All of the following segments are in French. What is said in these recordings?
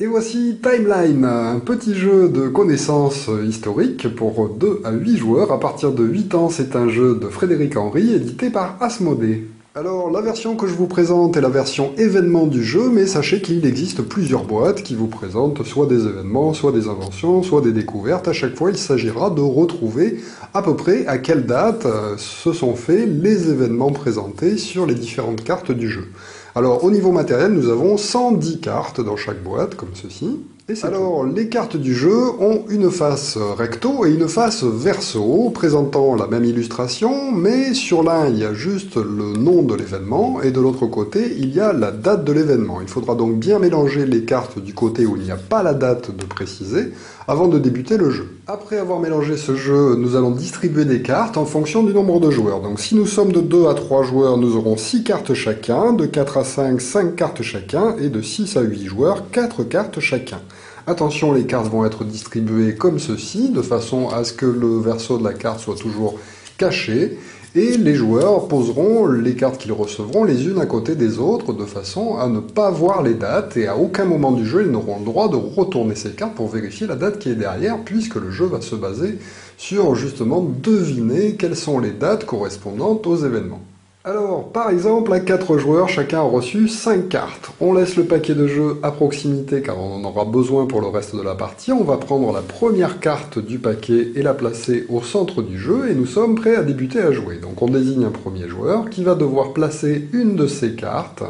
Et voici Timeline, un petit jeu de connaissances historiques pour 2 à 8 joueurs. À partir de 8 ans, c'est un jeu de Frédéric Henry, édité par Asmodée. Alors, la version que je vous présente est la version événement du jeu, mais sachez qu'il existe plusieurs boîtes qui vous présentent soit des événements, soit des inventions, soit des découvertes. À chaque fois, il s'agira de retrouver à peu près à quelle date se sont faits les événements présentés sur les différentes cartes du jeu. Alors, au niveau matériel, nous avons 110 cartes dans chaque boîte, comme ceci. Alors, les cartes du jeu ont une face recto et une face verso, présentant la même illustration, mais sur l'un, il y a juste le nom de l'événement, et de l'autre côté, il y a la date de l'événement. Il faudra donc bien mélanger les cartes du côté où il n'y a pas la date de préciser, avant de débuter le jeu. Après avoir mélangé ce jeu, nous allons distribuer des cartes en fonction du nombre de joueurs. Donc si nous sommes de 2 à 3 joueurs, nous aurons 6 cartes chacun, de 4 à 5, 5 cartes chacun, et de 6 à 8 joueurs, 4 cartes chacun. Attention, les cartes vont être distribuées comme ceci, de façon à ce que le verso de la carte soit toujours caché, et les joueurs poseront les cartes qu'ils recevront les unes à côté des autres, de façon à ne pas voir les dates, et à aucun moment du jeu, ils n'auront le droit de retourner ces cartes pour vérifier la date qui est derrière, puisque le jeu va se baser sur, justement, deviner quelles sont les dates correspondantes aux événements. Alors, par exemple, à 4 joueurs, chacun a reçu 5 cartes. On laisse le paquet de jeu à proximité car on en aura besoin pour le reste de la partie. On va prendre la première carte du paquet et la placer au centre du jeu et nous sommes prêts à débuter à jouer. Donc on désigne un premier joueur qui va devoir placer une de ces cartes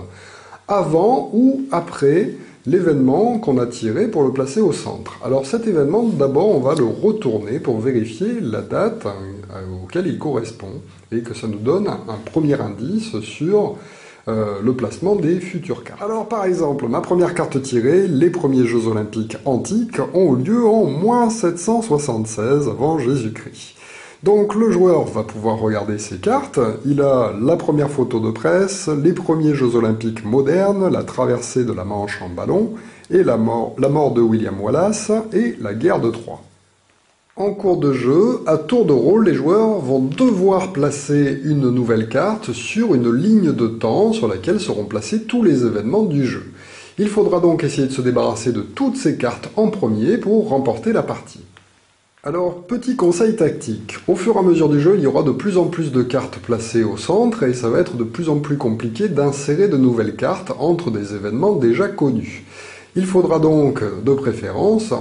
avant ou après l'événement qu'on a tiré pour le placer au centre. Alors cet événement, d'abord, on va le retourner pour vérifier la date auquel il correspond et que ça nous donne un premier indice sur le placement des futures cartes. Alors par exemple, ma première carte tirée, les premiers Jeux Olympiques antiques ont eu lieu en moins 776 avant Jésus-Christ. Donc le joueur va pouvoir regarder ses cartes, il a la première photo de presse, les premiers Jeux Olympiques modernes, la traversée de la Manche en ballon, et la mort de William Wallace, et la guerre de Troie. En cours de jeu, à tour de rôle, les joueurs vont devoir placer une nouvelle carte sur une ligne de temps sur laquelle seront placés tous les événements du jeu. Il faudra donc essayer de se débarrasser de toutes ces cartes en premier pour remporter la partie. Alors, petit conseil tactique. Au fur et à mesure du jeu, il y aura de plus en plus de cartes placées au centre et ça va être de plus en plus compliqué d'insérer de nouvelles cartes entre des événements déjà connus. Il faudra donc, de préférence,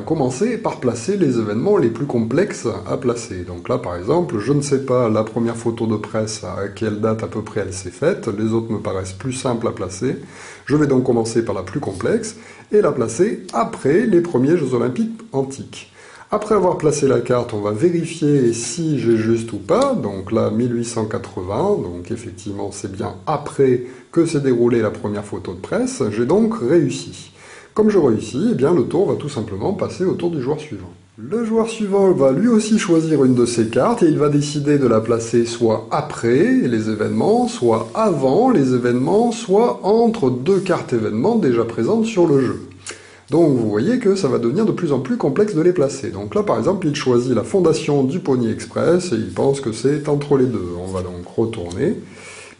commencer par placer les événements les plus complexes à placer. Donc là, par exemple, je ne sais pas la première photo de presse à quelle date à peu près elle s'est faite, les autres me paraissent plus simples à placer. Je vais donc commencer par la plus complexe et la placer après les premiers Jeux Olympiques antiques. Après avoir placé la carte, on va vérifier si j'ai juste ou pas. Donc là, 1880, donc effectivement, c'est bien après que s'est déroulée la première photo de presse. J'ai donc réussi. Comme je réussis, eh bien, le tour va tout simplement passer au tour du joueur suivant. Le joueur suivant va lui aussi choisir une de ses cartes et il va décider de la placer soit après les événements, soit avant les événements, soit entre 2 cartes événements déjà présentes sur le jeu. Donc vous voyez que ça va devenir de plus en plus complexe de les placer. Donc là par exemple il choisit la fondation du Pony Express et il pense que c'est entre les deux. On va donc retourner.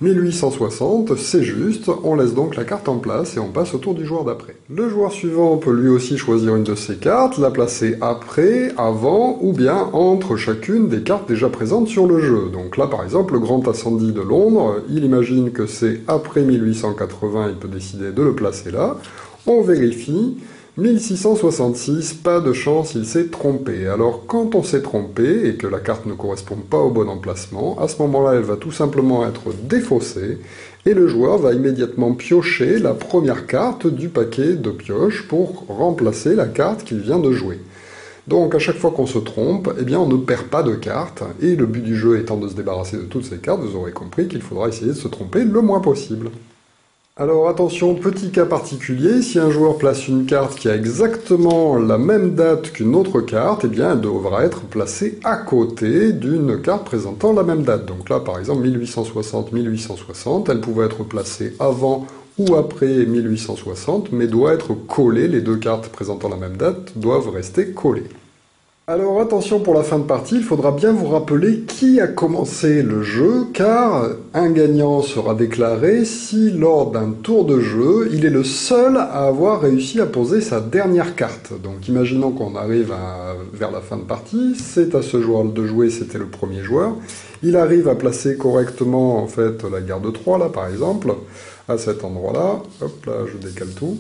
1860, c'est juste, on laisse donc la carte en place et on passe au tour du joueur d'après. Le joueur suivant peut lui aussi choisir une de ses cartes, la placer après, avant ou bien entre chacune des cartes déjà présentes sur le jeu. Donc là par exemple le Grand Incendie de Londres, il imagine que c'est après 1880, il peut décider de le placer là. On vérifie. 1666, pas de chance, il s'est trompé. Alors quand on s'est trompé et que la carte ne correspond pas au bon emplacement, à ce moment-là elle va tout simplement être défaussée et le joueur va immédiatement piocher la première carte du paquet de pioche pour remplacer la carte qu'il vient de jouer. Donc à chaque fois qu'on se trompe, eh bien on ne perd pas de cartes et le but du jeu étant de se débarrasser de toutes ces cartes, vous aurez compris qu'il faudra essayer de se tromper le moins possible. Alors attention, petit cas particulier, si un joueur place une carte qui a exactement la même date qu'une autre carte, eh bien elle devra être placée à côté d'une carte présentant la même date. Donc là par exemple 1860-1860, elle pouvait être placée avant ou après 1860, mais doit être collée, les deux cartes présentant la même date doivent rester collées. Alors attention pour la fin de partie, il faudra bien vous rappeler qui a commencé le jeu, car un gagnant sera déclaré si lors d'un tour de jeu, il est le seul à avoir réussi à poser sa dernière carte. Donc imaginons qu'on arrive vers la fin de partie, c'est à ce joueur de jouer, c'était le premier joueur. Il arrive à placer correctement en fait la garde 3 là par exemple, à cet endroit-là. Hop là, je décale tout.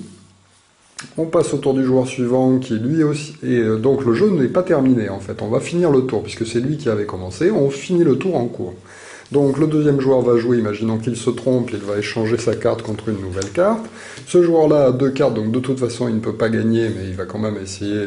On passe au tour du joueur suivant qui lui aussi... Et donc le jeu n'est pas terminé en fait, on va finir le tour puisque c'est lui qui avait commencé, on finit le tour en cours. Donc le deuxième joueur va jouer, imaginons qu'il se trompe, il va échanger sa carte contre une nouvelle carte. Ce joueur-là a 2 cartes, donc de toute façon il ne peut pas gagner, mais il va quand même essayer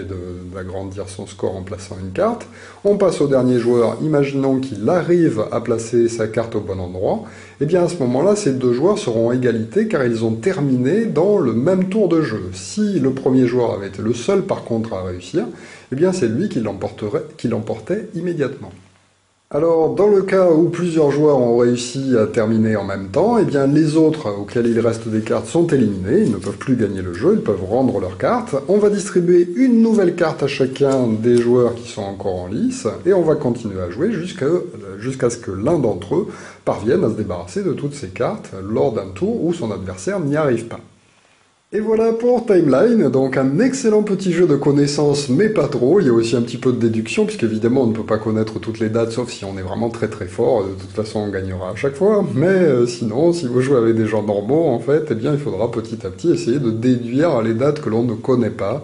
d'agrandir son score en plaçant une carte. On passe au dernier joueur, imaginons qu'il arrive à placer sa carte au bon endroit. Et bien à ce moment-là, ces 2 joueurs seront à égalité car ils ont terminé dans le même tour de jeu. Si le premier joueur avait été le seul par contre à réussir, eh bien c'est lui qui l'emportait immédiatement. Alors, dans le cas où plusieurs joueurs ont réussi à terminer en même temps, eh bien les autres auxquels il reste des cartes sont éliminés, ils ne peuvent plus gagner le jeu, ils peuvent rendre leurs cartes. On va distribuer une nouvelle carte à chacun des joueurs qui sont encore en lice, et on va continuer à jouer jusqu'à ce que l'un d'entre eux parvienne à se débarrasser de toutes ces cartes lors d'un tour où son adversaire n'y arrive pas. Et voilà pour Timeline, donc un excellent petit jeu de connaissances, mais pas trop. Il y a aussi un petit peu de déduction, puisqu'évidemment on ne peut pas connaître toutes les dates, sauf si on est vraiment très très fort. De toute façon on gagnera à chaque fois, mais sinon, si vous jouez avec des gens normaux, en fait, eh bien il faudra petit à petit essayer de déduire les dates que l'on ne connaît pas,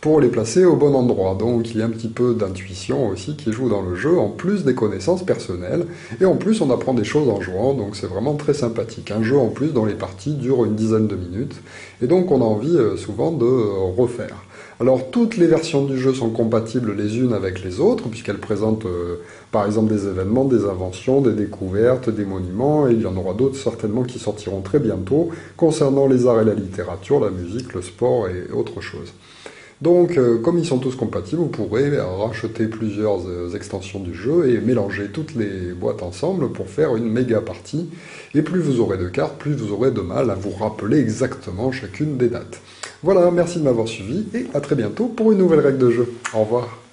pour les placer au bon endroit. Donc il y a un petit peu d'intuition aussi qui joue dans le jeu, en plus des connaissances personnelles, et en plus on apprend des choses en jouant, donc c'est vraiment très sympathique. Un jeu en plus dont les parties durent une dizaine de minutes, et donc on a envie souvent de refaire. Alors toutes les versions du jeu sont compatibles les unes avec les autres, puisqu'elles présentent par exemple des événements, des inventions, des découvertes, des monuments, et il y en aura d'autres certainement qui sortiront très bientôt, concernant les arts et la littérature, la musique, le sport et autre chose. Donc, comme ils sont tous compatibles, vous pourrez racheter plusieurs extensions du jeu et mélanger toutes les boîtes ensemble pour faire une méga partie. Et plus vous aurez de cartes, plus vous aurez de mal à vous rappeler exactement chacune des dates. Voilà, merci de m'avoir suivi et à très bientôt pour une nouvelle règle de jeu. Au revoir.